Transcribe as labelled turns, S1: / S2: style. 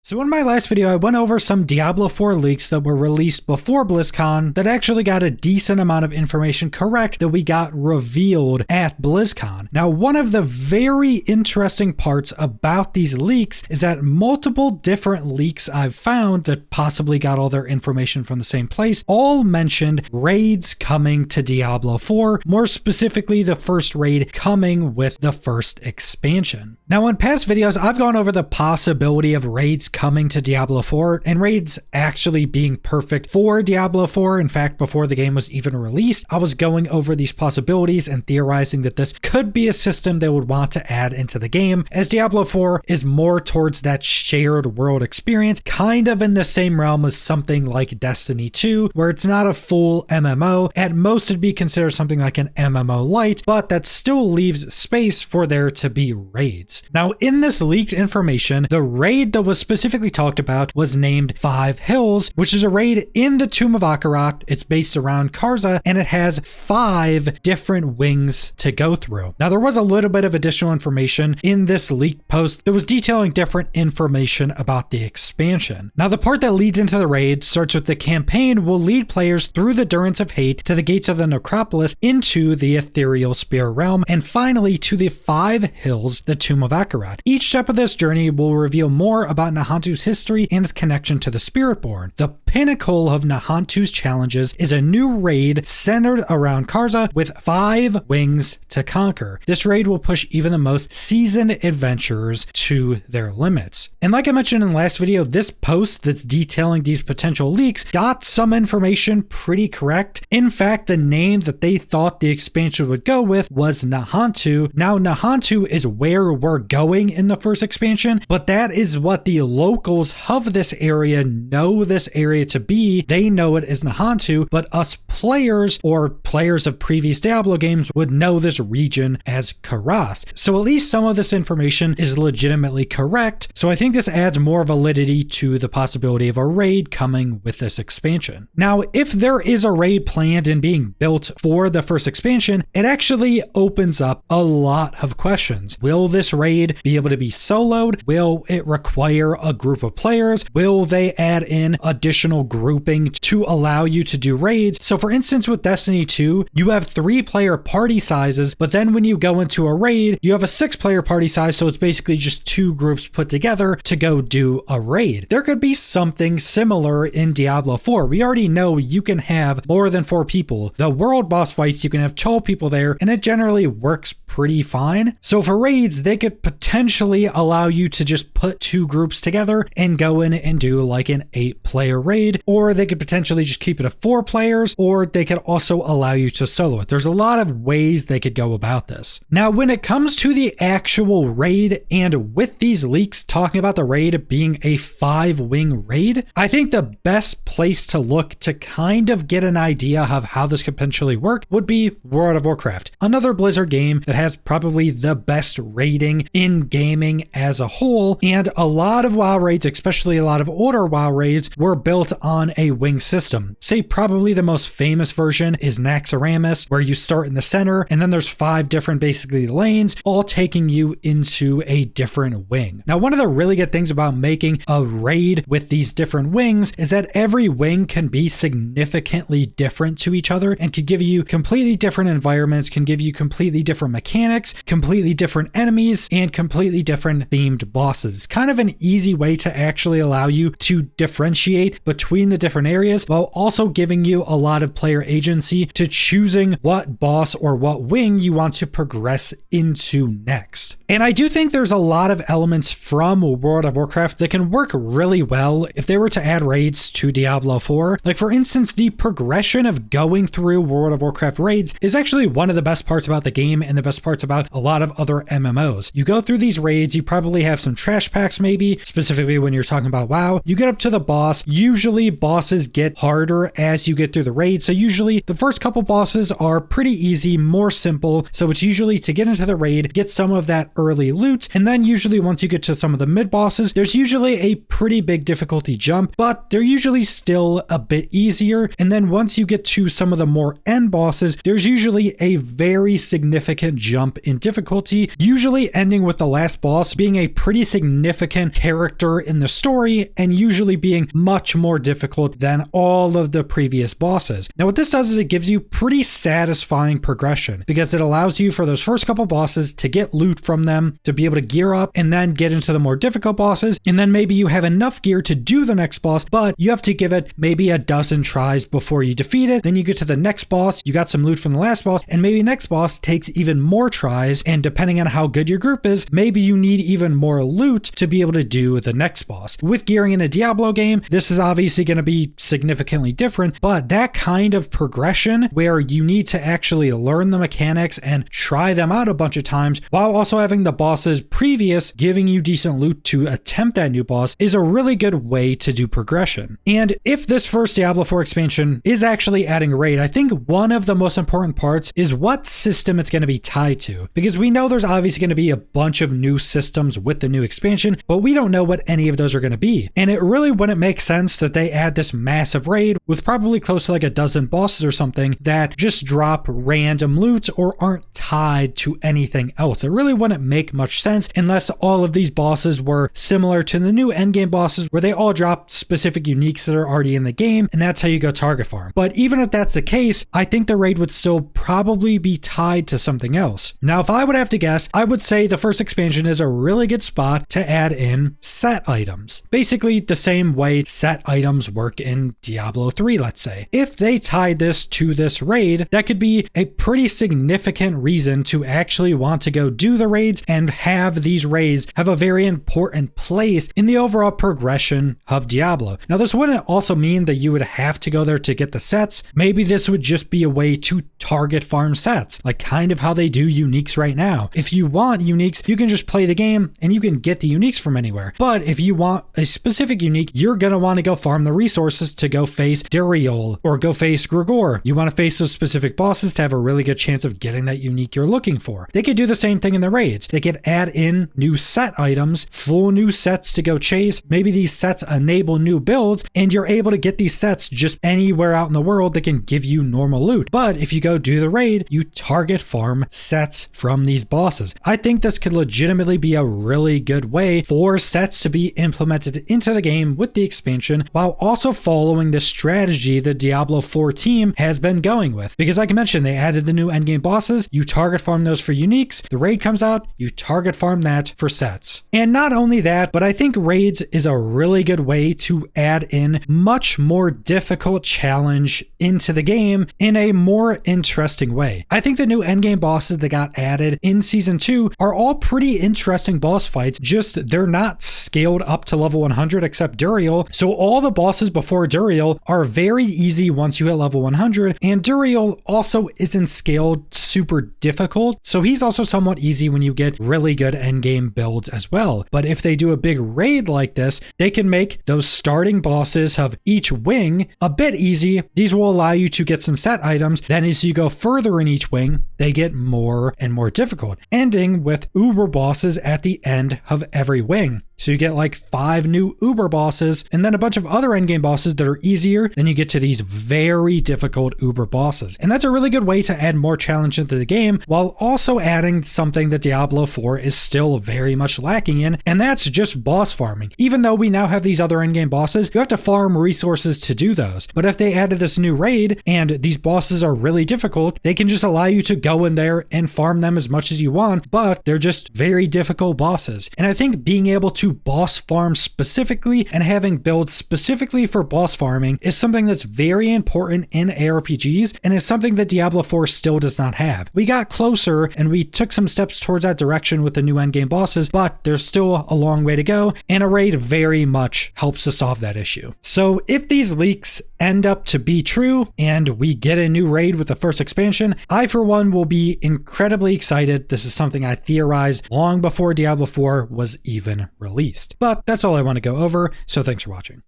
S1: So in my last video, I went over some Diablo 4 leaks that were released before BlizzCon that actually got a decent amount of information correct that we got revealed at BlizzCon. Now, one of the very interesting parts about these leaks is that multiple different leaks I've found that possibly got all their information from the same place all mentioned raids coming to Diablo 4, more specifically the first raid coming with the first expansion. Now, in past videos, I've gone over the possibility of raids coming to Diablo 4 and raids actually being perfect for Diablo 4. In fact, before the game was even released, I was going over these possibilities and theorizing that this could be a system they would want to add into the game, as Diablo 4 is more towards that shared world experience, kind of in the same realm as something like Destiny 2, where it's not a full MMO. At most, it'd be considered something like an MMO light, but that still leaves space for there to be raids. Now, in this leaked information, the raid that was specifically talked about was named Five Hills, which is a raid in the Tomb of Akarat. It's based around Karza, and it has 5 different wings to go through. Now, there was a little bit of additional information in this leaked post that was detailing different information about the expansion. Now, the part that leads into the raid starts with the campaign will lead players through the Durance of Hate to the gates of the Necropolis into the Ethereal Spear Realm, and finally to the 5 Hills, the Tomb of Akarat. Each step of this journey will reveal more about Nahantu's history and its connection to the Spiritborn. The pinnacle of Nahantu's challenges is a new raid centered around Karza with 5 wings to conquer. This raid will push even the most seasoned adventurers to their limits. And like I mentioned in the last video, this post that's detailing these potential leaks got some information pretty correct. In fact, the name that they thought the expansion would go with was Nahantu. Now, Nahantu is where we're going in the first expansion, but that is what the locals of this area know this area to be. They know it as Nahantu, but us players or players of previous Diablo games would know this region as Karas. So at least some of this information is legitimately correct. So I think this adds more validity to the possibility of a raid coming with this expansion. Now, if there is a raid planned and being built for the first expansion, it actually opens up a lot of questions. Will this raid be able to be soloed? Will it require a group of players? Will they add in additional grouping to allow you to do raids? So for instance, with Destiny 2, you have 3-player party sizes, but then when you go into a raid, you have a 6-player party size, so it's basically just 2 groups put together to go do a raid. There could be something similar in Diablo 4. We already know you can have more than 4 people. The world boss fights, you can have 12 people there, and it generally works pretty fine. So for raids, they could potentially allow you to just put 2 groups together and go in and do like an 8-player raid, or they could potentially just keep it at 4 players, or they could also allow you to solo it. There's a lot of ways they could go about this. Now, when it comes to the actual raid, and with these leaks talking about the raid being a 5-wing raid, I think the best place to look to kind of get an idea of how this could potentially work would be World of Warcraft, another Blizzard game that has probably the best raiding in gaming as a whole, and a lot of WoW raids, especially a lot of older WoW raids, were built on a wing system. Say probably the most famous version is Naxxramas, where you start in the center and then there's 5 different basically lanes, all taking you into a different wing. Now, one of the really good things about making a raid with these different wings is that every wing can be significantly different to each other and can give you completely different environments, can give you completely different mechanics, completely different enemies, and completely different themed bosses. It's kind of an easy way to actually allow you to differentiate between the different areas while also giving you a lot of player agency to choosing what boss or what wing you want to progress into next. And I do think there's a lot of elements from World of Warcraft that can work really well if they were to add raids to Diablo 4. Like for instance, the progression of going through World of Warcraft raids is actually one of the best parts about the game and the best parts about a lot of other MMOs. You go through these raids, you probably have some trash packs maybe, specifically when you're talking about WoW. You get up to the boss. Usually bosses get harder as you get through the raid. So usually the first couple bosses are pretty easy, more simple. So it's usually to get into the raid, get some of that early loot. And then usually once you get to some of the mid bosses, there's usually a pretty big difficulty jump, but they're usually still a bit easier. And then once you get to some of the more end bosses, there's usually a very significant jump in difficulty, usually ending with the last boss being a pretty significant character character in the story and usually being much more difficult than all of the previous bosses. Now what this does is it gives you pretty satisfying progression because it allows you for those first couple bosses to get loot from them, to be able to gear up and then get into the more difficult bosses, and then maybe you have enough gear to do the next boss, but you have to give it maybe a dozen tries before you defeat it. Then you get to the next boss, you got some loot from the last boss, and maybe next boss takes even more tries, and depending on how good your group is, maybe you need even more loot to be able to do the next boss. With gearing in a Diablo game, this is obviously going to be significantly different, but that kind of progression where you need to actually learn the mechanics and try them out a bunch of times while also having the bosses previous giving you decent loot to attempt that new boss is a really good way to do progression. And if this first Diablo 4 expansion is actually adding raid, I think one of the most important parts is what system it's going to be tied to, because we know there's obviously going to be a bunch of new systems with the new expansion, but we don't know what any of those are going to be. And it really wouldn't make sense that they add this massive raid with probably close to like a dozen bosses or something that just drop random loot or aren't tied to anything else. It really wouldn't make much sense unless all of these bosses were similar to the new endgame bosses where they all drop specific uniques that are already in the game, and that's how you go target farm. But even if that's the case, I think the raid would still probably be tied to something else. Now, if I would have to guess, I would say the first expansion is a really good spot to add in set items. Basically the same way set items work in Diablo 3, let's say. If they tied this to this raid, that could be a pretty significant reason to actually want to go do the raids and have these raids have a very important place in the overall progression of Diablo. Now, this wouldn't also mean that you would have to go there to get the sets. Maybe this would just be a way to target farm sets, like kind of how they do uniques right now. If you want uniques, you can just play the game and you can get the uniques from anywhere. But if you want a specific unique, you're going to want to go farm the resources to go face Dariel or go face Grigor. You want to face those specific bosses to have a really good chance of getting that unique you're looking for. They could do the same thing in the raids. They could add in new set items, full new sets to go chase. Maybe these sets enable new builds and you're able to get these sets just anywhere out in the world that can give you normal loot. But if you go do the raid, you target farm sets from these bosses. I think this could legitimately be a really good way for sets to be implemented into the game with the expansion while also following the strategy the Diablo 4 team has been going with. Because like I mentioned, they added the new endgame bosses, you target farm those for uniques, the raid comes out, you target farm that for sets. And not only that, but I think raids is a really good way to add in much more difficult challenge into the game in a more interesting way. I think the new endgame bosses that got added in season 2 are all pretty interesting boss fights, just they're not scaled up to level 100 except Duriel. So all the bosses before Duriel are very easy once you hit level 100, and Duriel also isn't scaled super difficult, so he's also somewhat easy when you get really good endgame builds as well. But if they do a big raid like this, they can make those starting bosses of each wing a bit easy. These will allow you to get some set items. Then as you go further in each wing, they get more and more difficult, ending with uber bosses at the end of every wing. So you get like 5 new uber bosses and then a bunch of other endgame bosses that are easier. Then you get to these very difficult uber bosses. And that's a really good way to add more challenge into the game while also adding something that Diablo 4 is still very much lacking in, and that's just boss farming. Even though we now have these other endgame bosses, you have to farm resources to do those. But if they added this new raid and these bosses are really difficult, they can just allow you to go in there and farm them as much as you want, but they're just very difficult bosses. And I think being able to boss farm specifically and having builds specifically for boss farming is something that's very important in ARPGs and is something that Diablo 4 still does not have. We got closer and we took some steps towards that direction with the new endgame bosses, but there's still a long way to go, and a raid very much helps to solve that issue. So if these leaks end up to be true and we get a new raid with the first expansion, I for one will be incredibly excited. This is something I theorized long before Diablo 4 was even released. But that's all I want to go over, so thanks for watching.